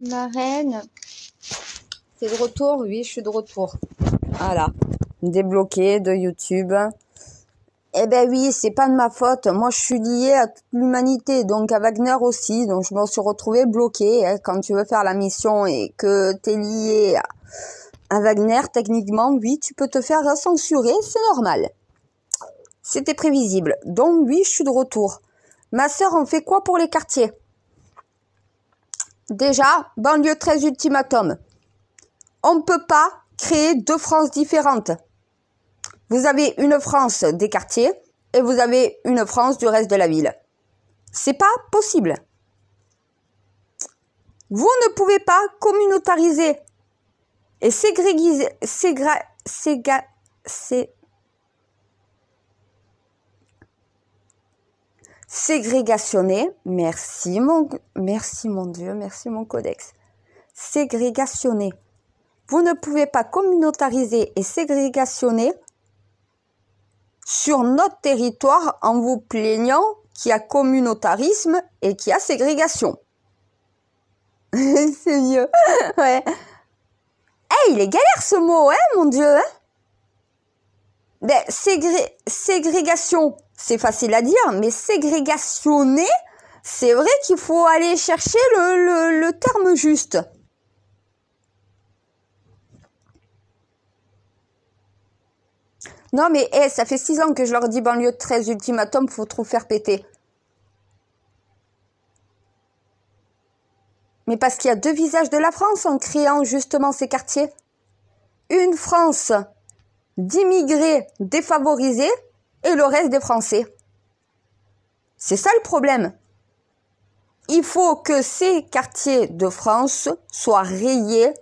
Ma reine, t'es de retour? Oui, je suis de retour. Voilà, débloqué de YouTube. Eh ben oui, c'est pas de ma faute. Moi, je suis liée à toute l'humanité, donc à Wagner aussi. Donc, je me suis retrouvée bloquée. Hein. Quand tu veux faire la mission et que t'es liée à Wagner, techniquement, oui, tu peux te faire censurer, c'est normal. C'était prévisible. Donc, oui, je suis de retour. Ma sœur, on fait quoi pour les quartiers? Déjà, banlieue 13 ultimatum. On ne peut pas créer deux France différentes. Vous avez une France des quartiers et vous avez une France du reste de la ville. C'est pas possible. Vous ne pouvez pas communautariser et ségrégationner. Merci mon Dieu, merci mon codex. Ségrégationner. Vous ne pouvez pas communautariser et ségrégationner sur notre territoire en vous plaignant qu'il y a communautarisme et qu'il y a ségrégation. C'est mieux. Ouais. Hey, il est galère ce mot, hein, mon Dieu. Hein, ben, ségrégation, c'est facile à dire, mais ségrégationner, c'est vrai qu'il faut aller chercher le terme juste. Non, mais ça fait 6 ans que je leur dis banlieue 13 ultimatum, faut trop faire péter. Mais parce qu'il y a deux visages de la France en créant justement ces quartiers. Une France d'immigrés défavorisés et le reste des Français. C'est ça le problème. Il faut que ces quartiers de France soient rayés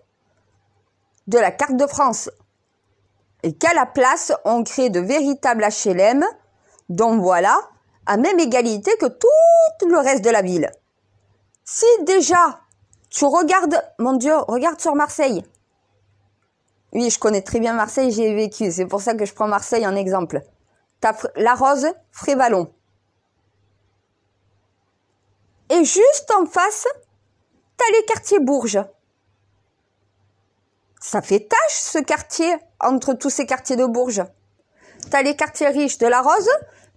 de la carte de France. Et qu'à la place, on crée de véritables HLM, donc voilà, à même égalité que tout le reste de la ville. Si déjà, tu regardes, mon Dieu, regarde sur Marseille. Oui, je connais très bien Marseille, j'y ai vécu, c'est pour ça que je prends Marseille en exemple. T'as La Rose, Frévalon. Et juste en face, t'as les quartiers Bourges. Ça fait tâche ce quartier entre tous ces quartiers de Bourges. T'as les quartiers riches de La Rose,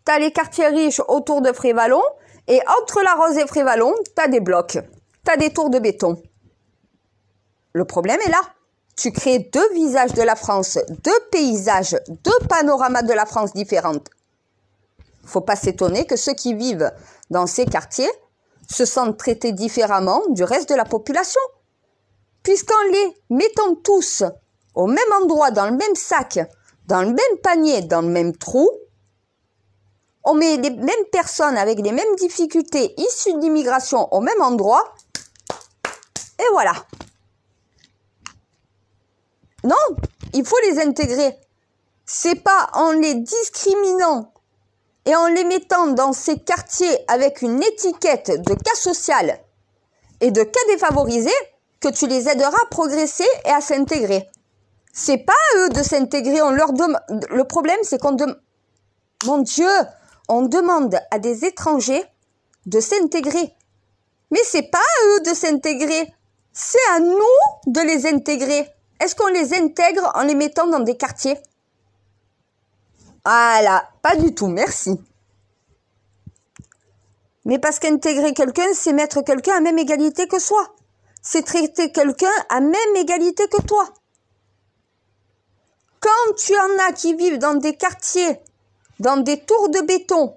t'as les quartiers riches autour de Frévalon, et entre La Rose et Frévalon, t'as des blocs, t'as des tours de béton. Le problème est là. Tu crées deux visages de la France, deux paysages, deux panoramas de la France différentes. Faut pas s'étonner que ceux qui vivent dans ces quartiers se sentent traités différemment du reste de la population. Puisqu'en les mettant tous au même endroit, dans le même sac, dans le même panier, dans le même trou, on met les mêmes personnes avec les mêmes difficultés issues de l'immigration au même endroit, et voilà. Non, il faut les intégrer. C'est pas en les discriminant et en les mettant dans ces quartiers avec une étiquette de cas social et de cas défavorisés que tu les aideras à progresser et à s'intégrer. C'est pas à eux de s'intégrer, on leur demande. Le problème, c'est qu'on demande. Mon Dieu, on demande à des étrangers de s'intégrer. Mais c'est pas à eux de s'intégrer, c'est à nous de les intégrer. Est-ce qu'on les intègre en les mettant dans des quartiers? Voilà, pas du tout, merci. Mais parce qu'intégrer quelqu'un, c'est mettre quelqu'un à même égalité que soi. C'est traiter quelqu'un à même égalité que toi. Quand tu en as qui vivent dans des quartiers, dans des tours de béton,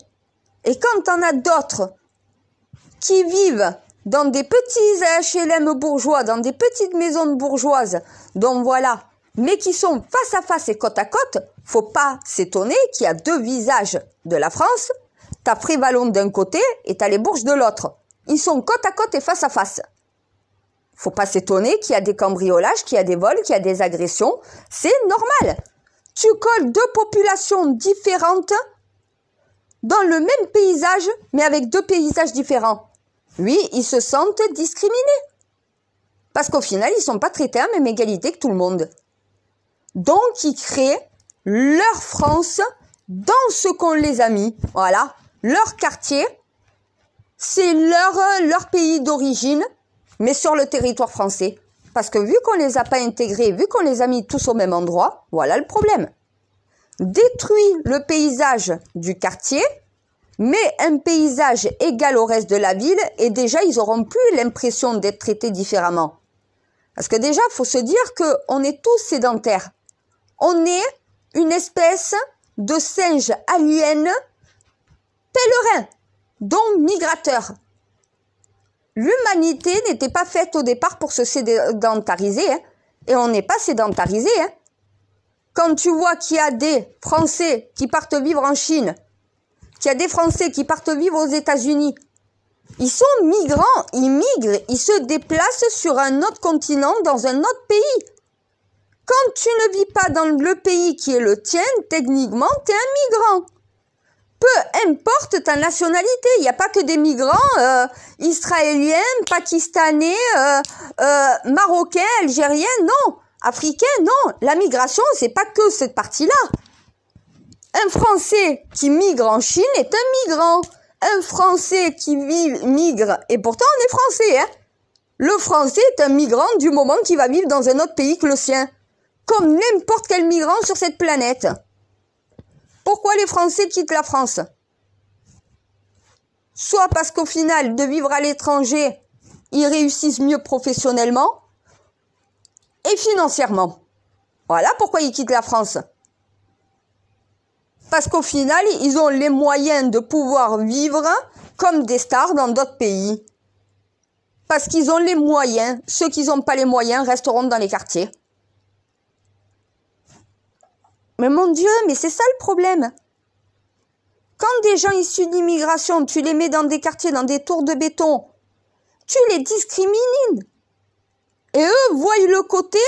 et quand tu en as d'autres qui vivent dans des petits HLM bourgeois, dans des petites maisons bourgeoises, donc voilà, mais qui sont face à face et côte à côte, faut pas s'étonner qu'il y a deux visages de la France. T'as Frévalon d'un côté et t'as les Bourges de l'autre. Ils sont côte à côte et face à face. Faut pas s'étonner qu'il y a des cambriolages, qu'il y a des vols, qu'il y a des agressions. C'est normal. Tu colles deux populations différentes dans le même paysage, mais avec deux paysages différents. Oui, ils se sentent discriminés. Parce qu'au final, ils sont pas traités à même égalité que tout le monde. Donc, ils créent leur France dans ce qu'on les a mis. Voilà. Leur quartier, c'est leur pays d'origine. mais sur le territoire français. Parce que vu qu'on les a pas intégrés, vu qu'on les a mis tous au même endroit, voilà le problème. Détruit le paysage du quartier, mais un paysage égal au reste de la ville, et déjà, ils auront plus l'impression d'être traités différemment. Parce que déjà, faut se dire qu'on est tous sédentaires. On est une espèce de singe alien, pèlerin, donc migrateur. L'humanité n'était pas faite au départ pour se sédentariser, hein, et on n'est pas sédentarisé. Hein. Quand tu vois qu'il y a des Français qui partent vivre en Chine, qu'il y a des Français qui partent vivre aux États-Unis, ils sont migrants, ils migrent, ils se déplacent sur un autre continent, dans un autre pays. Quand tu ne vis pas dans le pays qui est le tien, techniquement, tu es un migrant. Peu importe ta nationalité, il n'y a pas que des migrants israéliens, pakistanais, marocains, algériens, non. Africains, non. La migration, c'est pas que cette partie-là. Un Français qui migre en Chine est un migrant. Un Français qui migre, et pourtant on est Français, hein. Le Français est un migrant du moment qu'il va vivre dans un autre pays que le sien. Comme n'importe quel migrant sur cette planète. Pourquoi les Français quittent la France? Soit parce qu'au final, de vivre à l'étranger, ils réussissent mieux professionnellement et financièrement. Voilà pourquoi ils quittent la France. Parce qu'au final, ils ont les moyens de pouvoir vivre comme des stars dans d'autres pays. Parce qu'ils ont les moyens. Ceux qui n'ont pas les moyens resteront dans les quartiers. Mais mon Dieu, mais c'est ça le problème. Quand des gens issus d'immigration, tu les mets dans des quartiers, dans des tours de béton, tu les discrimines. Et eux voient le côté,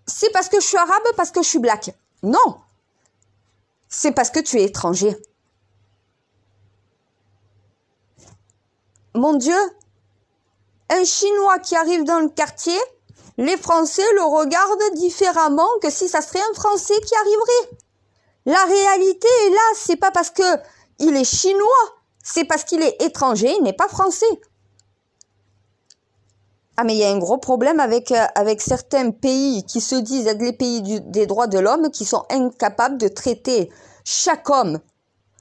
c'est parce que je suis arabe, parce que je suis black. Non. C'est parce que tu es étranger. Mon Dieu, un Chinois qui arrive dans le quartier, les Français le regardent différemment que si ça serait un Français qui arriverait. La réalité est là, c'est pas parce que il est chinois, c'est parce qu'il est étranger, il n'est pas français. Ah mais il y a un gros problème avec certains pays qui se disent être les pays des droits de l'homme, qui sont incapables de traiter chaque homme,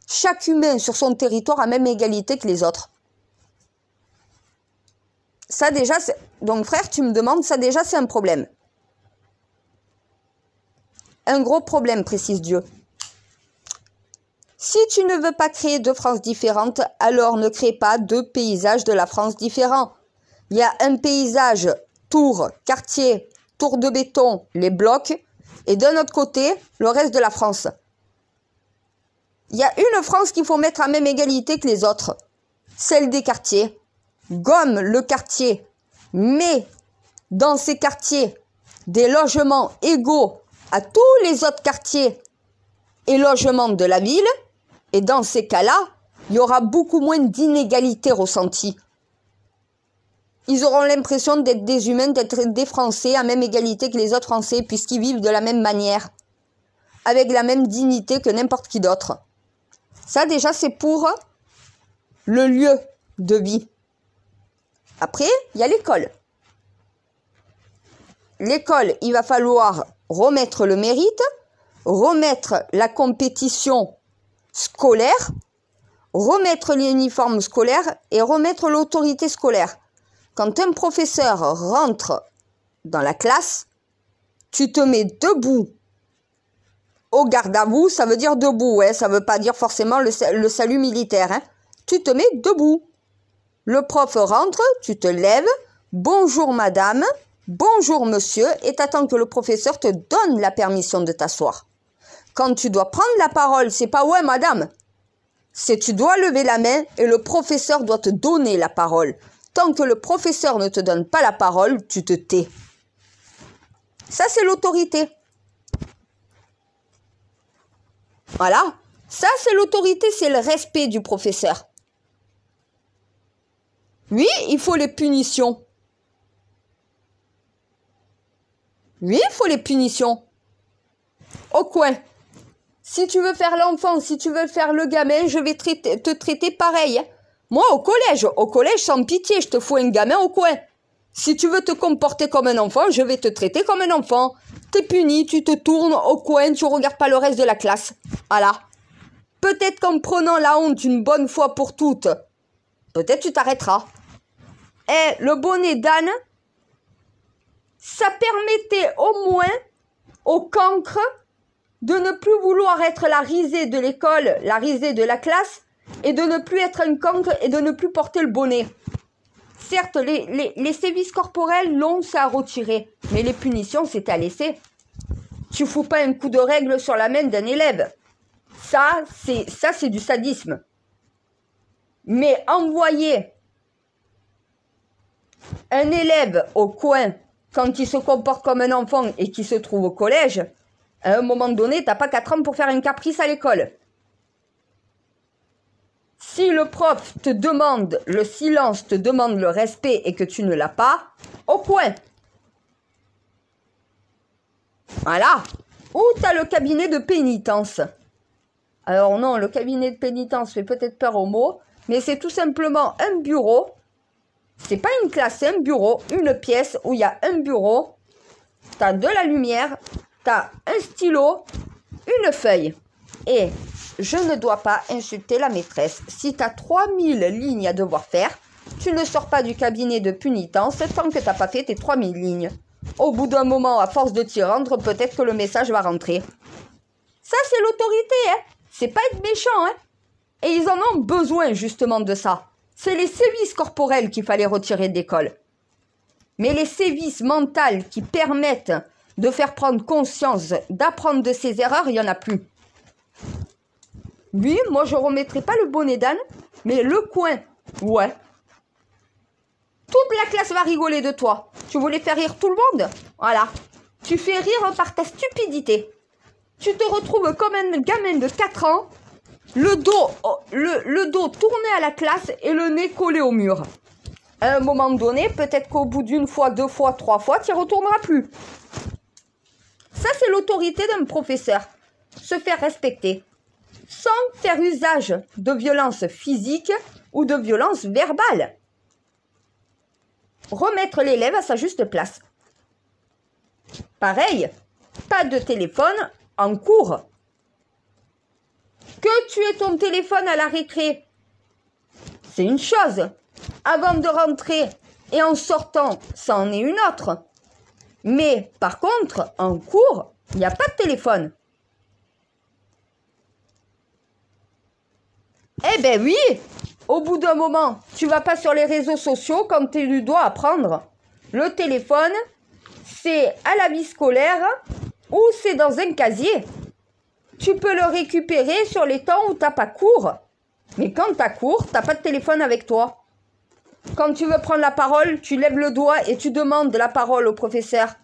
chaque humain sur son territoire à même égalité que les autres. Ça déjà, donc frère, tu me demandes, ça déjà c'est un problème. Un gros problème, précise Dieu. Si tu ne veux pas créer deux France différentes, alors ne crée pas deux paysages de la France différents. Il y a un paysage tour, quartier, tour de béton, les blocs, et d'un autre côté, le reste de la France. Il y a une France qu'il faut mettre à même égalité que les autres, celle des quartiers. Gomme le quartier, met dans ces quartiers des logements égaux à tous les autres quartiers et logements de la ville, et dans ces cas-là, il y aura beaucoup moins d'inégalités ressenties. Ils auront l'impression d'être des humains, d'être des Français à même égalité que les autres Français, puisqu'ils vivent de la même manière, avec la même dignité que n'importe qui d'autre. Ça déjà, c'est pour le lieu de vie. Après, il y a l'école. L'école, il va falloir remettre le mérite, remettre la compétition scolaire, remettre l'uniforme scolaire et remettre l'autorité scolaire. Quand un professeur rentre dans la classe, tu te mets debout. Au garde à vous, ça veut dire debout, hein, ça veut pas dire forcément le salut militaire. Hein. Tu te mets debout. Le prof rentre, tu te lèves, bonjour madame, bonjour monsieur, et t'attends que le professeur te donne la permission de t'asseoir. Quand tu dois prendre la parole, c'est pas ouais madame, c'est tu dois lever la main et le professeur doit te donner la parole. Tant que le professeur ne te donne pas la parole, tu te tais. Ça c'est l'autorité. Voilà, ça c'est l'autorité, c'est le respect du professeur. Oui, il faut les punitions. Oui, il faut les punitions. Au coin. Si tu veux faire l'enfant, si tu veux faire le gamin, je vais te traiter pareil. Moi, au collège, sans pitié, je te fous un gamin au coin. Si tu veux te comporter comme un enfant, je vais te traiter comme un enfant. T'es puni, tu te tournes au coin, tu regardes pas le reste de la classe. Voilà. Peut-être qu'en prenant la honte une bonne fois pour toutes, peut-être tu t'arrêteras. Et le bonnet d'âne, ça permettait au moins au cancre de ne plus vouloir être la risée de l'école, la risée de la classe, et de ne plus être un cancre et de ne plus porter le bonnet. Certes, les sévices corporels, non, c'est à retirer. Mais les punitions, c'est à laisser. Tu fous pas un coup de règle sur la main d'un élève. Ça, c'est du sadisme. Mais envoyer un élève au coin quand il se comporte comme un enfant et qu'il se trouve au collège, à un moment donné, t'as pas 4 ans pour faire un caprice à l'école. Si le prof te demande le silence, te demande le respect et que tu ne l'as pas, au coin. Voilà. Ou t'as le cabinet de pénitence. Alors non, le cabinet de pénitence fait peut-être peur aux mots, mais c'est tout simplement un bureau. C'est pas une classe, c'est un bureau, une pièce où il y a un bureau. T'as de la lumière, t'as un stylo, une feuille. Et je ne dois pas insulter la maîtresse. Si tu as 3000 lignes à devoir faire, tu ne sors pas du cabinet de pénitence tant que tu n'as pas fait tes 3000 lignes. Au bout d'un moment, à force de t'y rendre, peut-être que le message va rentrer. Ça, c'est l'autorité, hein. C'est pas être méchant, hein. Et ils en ont besoin, justement, de ça. C'est les sévices corporels qu'il fallait retirer de l'école. Mais les sévices mentaux qui permettent de faire prendre conscience, d'apprendre de ses erreurs, il n'y en a plus. Oui, moi, je ne remettrai pas le bonnet d'âne, mais le coin, ouais. Toute la classe va rigoler de toi. Tu voulais faire rire tout le monde? Voilà. Tu fais rire par ta stupidité. Tu te retrouves comme un gamin de 4 ans, le dos tourné à la classe et le nez collé au mur. À un moment donné, peut-être qu'au bout d'une fois, 2 fois, 3 fois, tu n'y retourneras plus. Ça, c'est l'autorité d'un professeur. Se faire respecter. Sans faire usage de violence physique ou de violence verbale. Remettre l'élève à sa juste place. Pareil, pas de téléphone en cours. Que tu aies ton téléphone à la récré, c'est une chose. Avant de rentrer et en sortant, ça en est une autre. Mais par contre, en cours, il n'y a pas de téléphone. Eh ben oui, au bout d'un moment, tu vas pas sur les réseaux sociaux quand tu dois apprendre. Le téléphone, c'est à la vie scolaire ou c'est dans un casier. Tu peux le récupérer sur les temps où tu n'as pas cours. Mais quand tu as cours, tu n'as pas de téléphone avec toi. Quand tu veux prendre la parole, tu lèves le doigt et tu demandes la parole au professeur.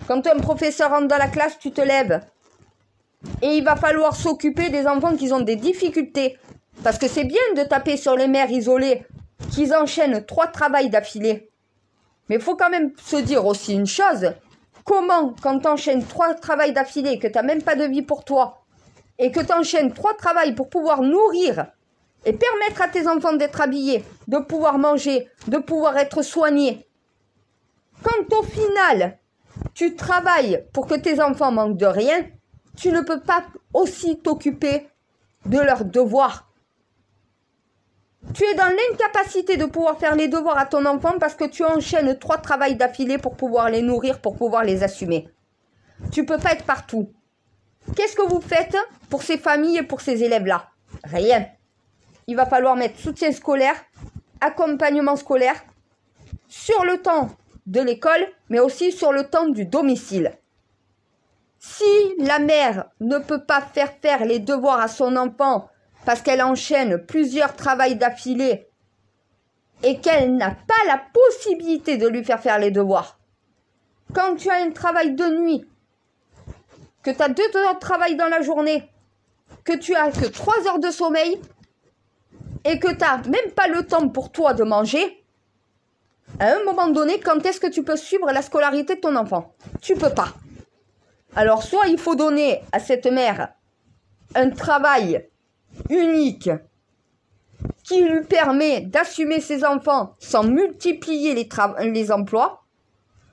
Quand un professeur rentre dans la classe, tu te lèves. Et il va falloir s'occuper des enfants qui ont des difficultés. Parce que c'est bien de taper sur les mères isolées, qu'ils enchaînent 3 travails d'affilée. Mais il faut quand même se dire aussi une chose. Comment, quand tu enchaînes 3 travails d'affilée, que tu n'as même pas de vie pour toi, et que tu enchaînes 3 travails pour pouvoir nourrir et permettre à tes enfants d'être habillés, de pouvoir manger, de pouvoir être soignés. Quand au final, tu travailles pour que tes enfants manquent de rien, tu ne peux pas aussi t'occuper de leurs devoirs. Tu es dans l'incapacité de pouvoir faire les devoirs à ton enfant parce que tu enchaînes 3 travails d'affilée pour pouvoir les nourrir, pour pouvoir les assumer. Tu ne peux pas être partout. Qu'est-ce que vous faites pour ces familles et pour ces élèves-là? Rien. Il va falloir mettre soutien scolaire, accompagnement scolaire, sur le temps de l'école, mais aussi sur le temps du domicile. Si la mère ne peut pas faire les devoirs à son enfant parce qu'elle enchaîne plusieurs travails d'affilée et qu'elle n'a pas la possibilité de lui faire les devoirs, quand tu as un travail de nuit, que tu as 2 heures de travail dans la journée, que tu as que 3 heures de sommeil et que tu n'as même pas le temps pour toi de manger, à un moment donné, quand est-ce que tu peux suivre la scolarité de ton enfant? Tu peux pas. Alors, soit il faut donner à cette mère un travail unique qui lui permet d'assumer ses enfants sans multiplier les emplois,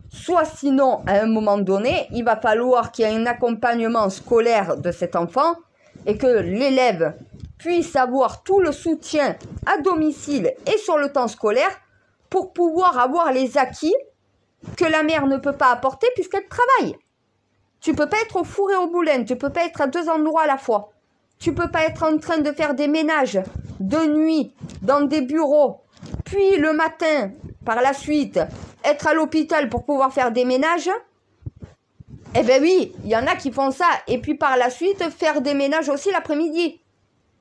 soit sinon, à un moment donné, il va falloir qu'il y ait un accompagnement scolaire de cet enfant et que l'élève puisse avoir tout le soutien à domicile et sur le temps scolaire pour pouvoir avoir les acquis que la mère ne peut pas apporter puisqu'elle travaille. Tu peux pas être au four et au moulin, tu peux pas être à 2 endroits à la fois. Tu peux pas être en train de faire des ménages de nuit dans des bureaux, puis le matin, par la suite, être à l'hôpital pour pouvoir faire des ménages. Eh ben oui, il y en a qui font ça. Et puis par la suite, faire des ménages aussi l'après-midi.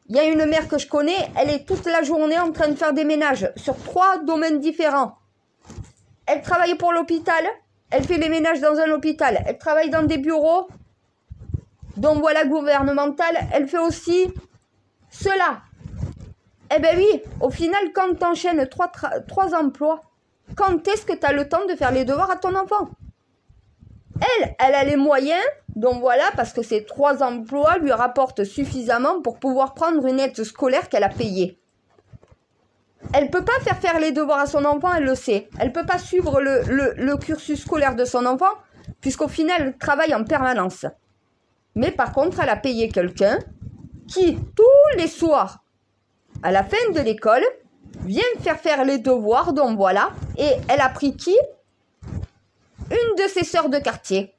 Il y a une mère que je connais, elle est toute la journée en train de faire des ménages sur 3 domaines différents. Elle travaille pour l'hôpital, elle fait les ménages dans un hôpital, elle travaille dans des bureaux, donc voilà, gouvernemental, elle fait aussi cela. Eh ben oui, au final, quand tu enchaînes 3 emplois, quand est-ce que tu as le temps de faire les devoirs à ton enfant? Elle a les moyens, donc voilà, parce que ces 3 emplois lui rapportent suffisamment pour pouvoir prendre une aide scolaire qu'elle a payée. Elle peut pas faire les devoirs à son enfant, elle le sait. Elle peut pas suivre le cursus scolaire de son enfant, puisqu'au final, elle travaille en permanence. Mais par contre, elle a payé quelqu'un qui, tous les soirs, à la fin de l'école, vient faire les devoirs, donc voilà. Et elle a pris qui? Une de ses sœurs de quartier.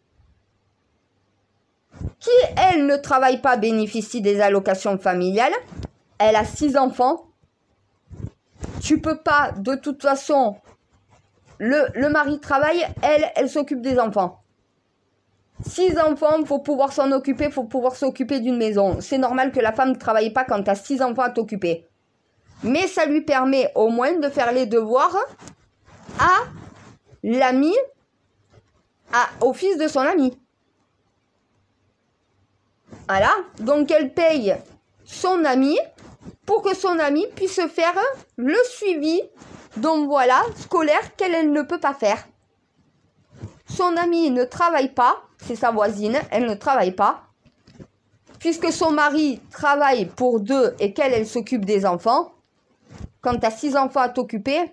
Qui, elle, ne travaille pas, bénéficie des allocations familiales. Elle a 6 enfants. Tu peux pas, de toute façon, le mari travaille, elle s'occupe des enfants. 6 enfants, il faut pouvoir s'en occuper, il faut pouvoir s'occuper d'une maison. C'est normal que la femme ne travaille pas quand tu as 6 enfants à t'occuper. Mais ça lui permet au moins de faire les devoirs à l'ami, au fils de son ami. Voilà, donc elle paye son ami pour que son ami puisse faire le suivi, donc voilà, scolaire qu'elle ne peut pas faire. Son amie ne travaille pas, c'est sa voisine, elle ne travaille pas. Puisque son mari travaille pour 2 et qu'elle s'occupe des enfants, quand tu as 6 enfants à t'occuper,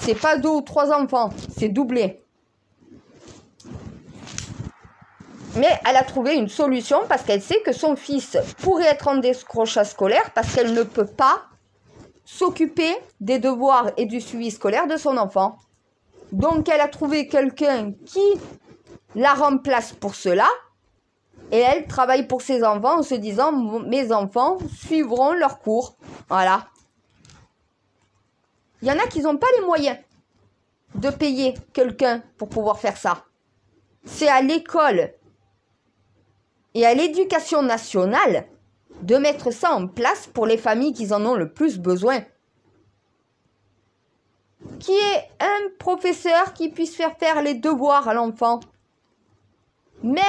c'est pas 2 ou 3 enfants, c'est doublé. Mais elle a trouvé une solution parce qu'elle sait que son fils pourrait être en décrochage scolaire parce qu'elle ne peut pas s'occuper des devoirs et du suivi scolaire de son enfant. Donc elle a trouvé quelqu'un qui la remplace pour cela et elle travaille pour ses enfants en se disant « mes enfants suivront leurs cours ». Voilà. Il y en a qui n'ont pas les moyens de payer quelqu'un pour pouvoir faire ça. C'est à l'école et à l'éducation nationale de mettre ça en place pour les familles qui en ont le plus besoin. Qui est un professeur qui puisse faire les devoirs à l'enfant. Même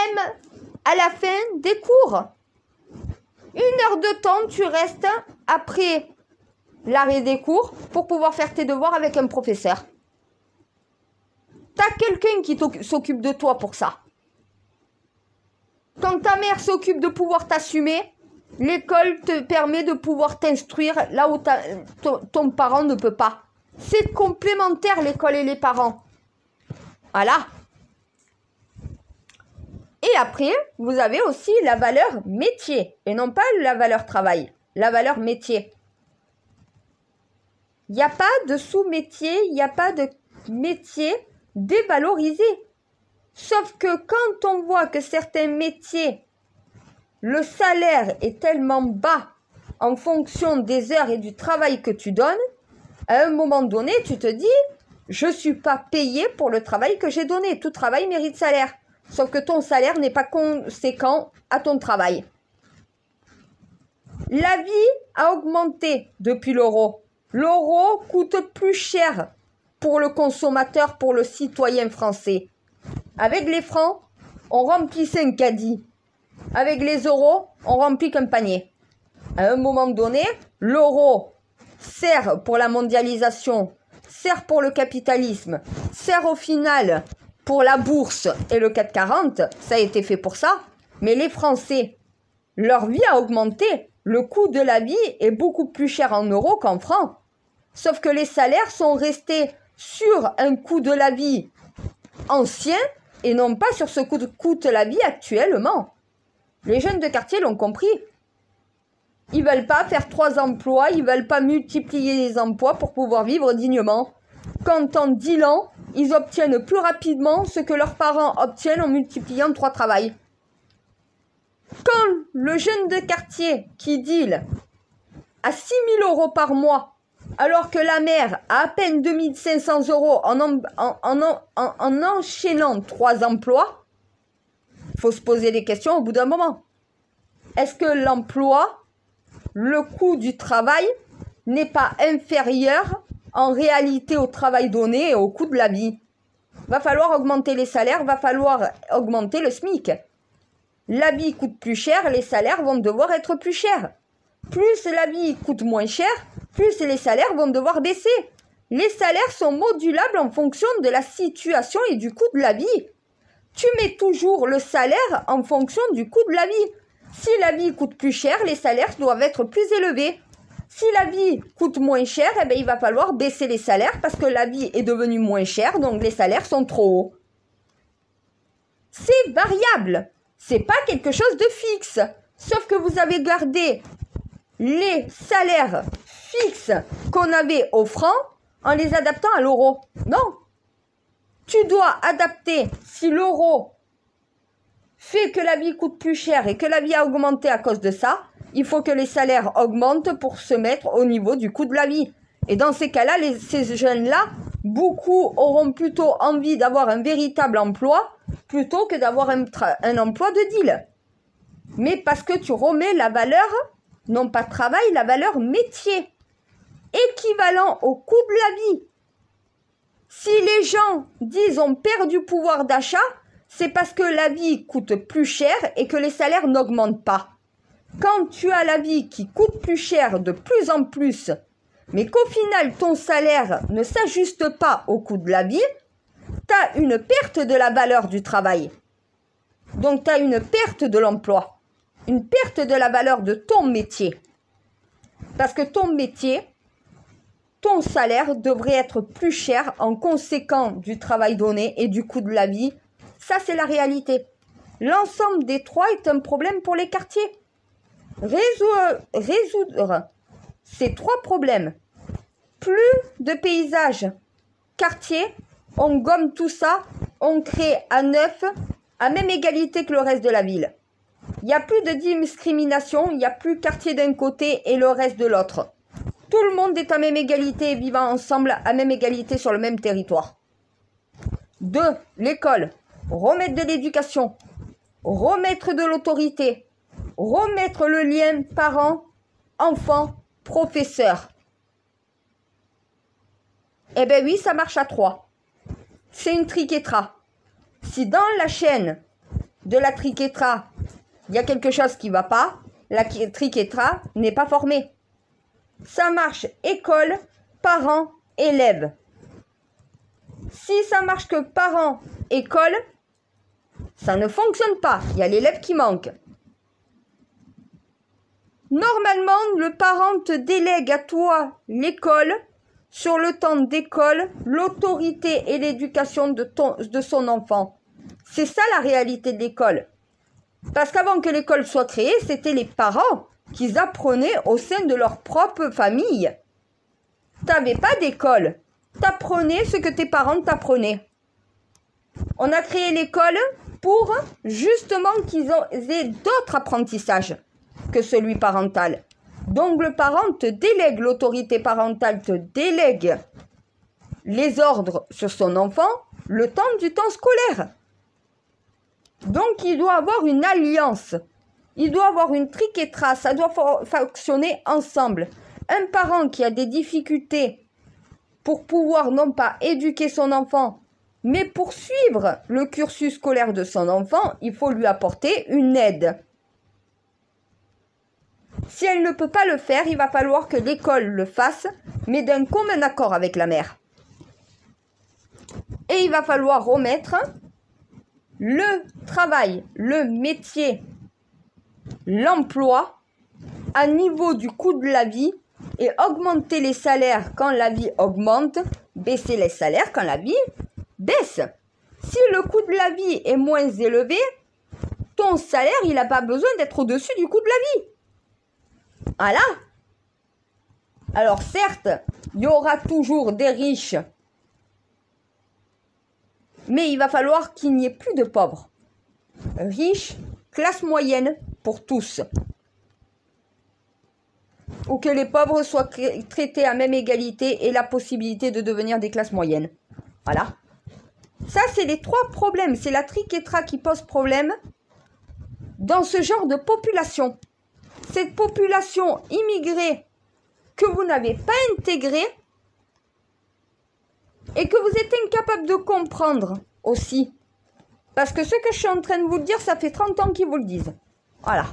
à la fin des cours. 1 heure de temps, tu restes après l'arrêt des cours pour pouvoir faire tes devoirs avec un professeur. Tu as quelqu'un qui s'occupe de toi pour ça. Quand ta mère s'occupe de pouvoir t'assumer, l'école te permet de pouvoir t'instruire là où ton parent ne peut pas. C'est complémentaire, l'école et les parents. Voilà. Et après, vous avez aussi la valeur métier. Et non pas la valeur travail. La valeur métier. Il n'y a pas de sous-métier, il n'y a pas de métier dévalorisé. Sauf que quand on voit que certains métiers, le salaire est tellement bas en fonction des heures et du travail que tu donnes, à un moment donné, tu te dis, je ne suis pas payé pour le travail que j'ai donné. Tout travail mérite salaire. Sauf que ton salaire n'est pas conséquent à ton travail. La vie a augmenté depuis l'euro. L'euro coûte plus cher pour le consommateur, pour le citoyen français. Avec les francs, on remplissait un caddie. Avec les euros, on remplit qu'un panier. À un moment donné, l'euro sert pour la mondialisation, sert pour le capitalisme, sert au final pour la bourse et le CAC 40, ça a été fait pour ça. Mais les Français, leur vie a augmenté. le coût de la vie est beaucoup plus cher en euros qu'en francs. Sauf que les salaires sont restés sur un coût de la vie ancien et non pas sur ce coût de la vie actuellement. Les jeunes de quartier l'ont compris. Ils veulent pas faire 3 emplois, ils veulent pas multiplier les emplois pour pouvoir vivre dignement. Quand en 10 ans, ils obtiennent plus rapidement ce que leurs parents obtiennent en multipliant 3 travails. Quand le jeune de quartier qui deal à 6 000 euros par mois, alors que la mère a à peine 2 500 euros en enchaînant 3 emplois, il faut se poser des questions au bout d'un moment. Est-ce que l'emploi, le coût du travail, n'est pas inférieur en réalité au travail donné et au coût de la vie? Va falloir augmenter les salaires, va falloir augmenter le SMIC. La vie coûte plus cher, les salaires vont devoir être plus chers. Plus la vie coûte moins cher, plus les salaires vont devoir baisser. Les salaires sont modulables en fonction de la situation et du coût de la vie. Tu mets toujours le salaire en fonction du coût de la vie. Si la vie coûte plus cher, les salaires doivent être plus élevés. Si la vie coûte moins cher, eh bien, il va falloir baisser les salaires parce que la vie est devenue moins chère, donc les salaires sont trop hauts. C'est variable. C'est pas quelque chose de fixe. Sauf que vous avez gardé les salaires fixes qu'on avait au franc en les adaptant à l'euro. Non. Tu dois adapter, si l'euro fait que la vie coûte plus cher et que la vie a augmenté à cause de ça, il faut que les salaires augmentent pour se mettre au niveau du coût de la vie. Et dans ces cas-là, ces jeunes-là, beaucoup auront plutôt envie d'avoir un véritable emploi plutôt que d'avoir un emploi de deal. Mais parce que tu remets la valeur, non pas travail, la valeur métier, équivalent au coût de la vie. Si les gens disent on perd du pouvoir d'achat, c'est parce que la vie coûte plus cher et que les salaires n'augmentent pas. Quand tu as la vie qui coûte plus cher de plus en plus, mais qu'au final ton salaire ne s'ajuste pas au coût de la vie, tu as une perte de la valeur du travail. Donc tu as une perte de l'emploi, une perte de la valeur de ton métier. Parce que ton métier, ton salaire devrait être plus cher en conséquence du travail donné et du coût de la vie. Ça, c'est la réalité. L'ensemble des trois est un problème pour les quartiers. Résoudre ces 3 problèmes, plus de paysages, quartiers, on gomme tout ça, on crée à neuf, à même égalité que le reste de la ville. Il n'y a plus de discrimination, il n'y a plus quartier d'un côté et le reste de l'autre. Tout le monde est à même égalité et vivant ensemble à même égalité sur le même territoire. 2. L'école. Remettre de l'éducation. Remettre de l'autorité. Remettre le lien parents, enfants, professeurs. Eh bien oui, ça marche à 3. C'est une triquetra. Si dans la chaîne de la triquetra, il y a quelque chose qui ne va pas, la triquetra n'est pas formée. Ça marche école, parents, élèves. Si ça marche que parents, école, ça ne fonctionne pas. Il y a l'élève qui manque. Normalement, le parent te délègue à toi l'école, sur le temps d'école, l'autorité et l'éducation de son enfant. C'est ça la réalité de l'école. Parce qu'avant que l'école soit créée, c'était les parents qui apprenaient au sein de leur propre famille. Tu n'avais pas d'école. Tu apprenais ce que tes parents t'apprenaient. On a créé l'école pour justement qu'ils aient d'autres apprentissages que celui parental. Donc le parent te délègue, l'autorité parentale te délègue les ordres sur son enfant le temps du temps scolaire. Donc il doit avoir une alliance, il doit avoir une triquetra, ça doit fonctionner ensemble. Un parent qui a des difficultés pour pouvoir non pas éduquer son enfant, mais pour suivre le cursus scolaire de son enfant, il faut lui apporter une aide. Si elle ne peut pas le faire, il va falloir que l'école le fasse, mais d'un commun accord avec la mère. Et il va falloir remettre le travail, le métier, l'emploi à niveau du coût de la vie et augmenter les salaires quand la vie augmente, baisser les salaires quand la vie baisse. Si le coût de la vie est moins élevé, ton salaire, il n'a pas besoin d'être au-dessus du coût de la vie. Voilà. Alors certes, il y aura toujours des riches, mais il va falloir qu'il n'y ait plus de pauvres. Riches, classe moyenne pour tous. Ou que les pauvres soient traités à même égalité et la possibilité de devenir des classes moyennes. Voilà. Ça, c'est les 3 problèmes. C'est la triquetra qui pose problème dans ce genre de population. Cette population immigrée que vous n'avez pas intégrée et que vous êtes incapable de comprendre aussi. Parce que ce que je suis en train de vous dire, ça fait 30 ans qu'ils vous le disent. Voilà.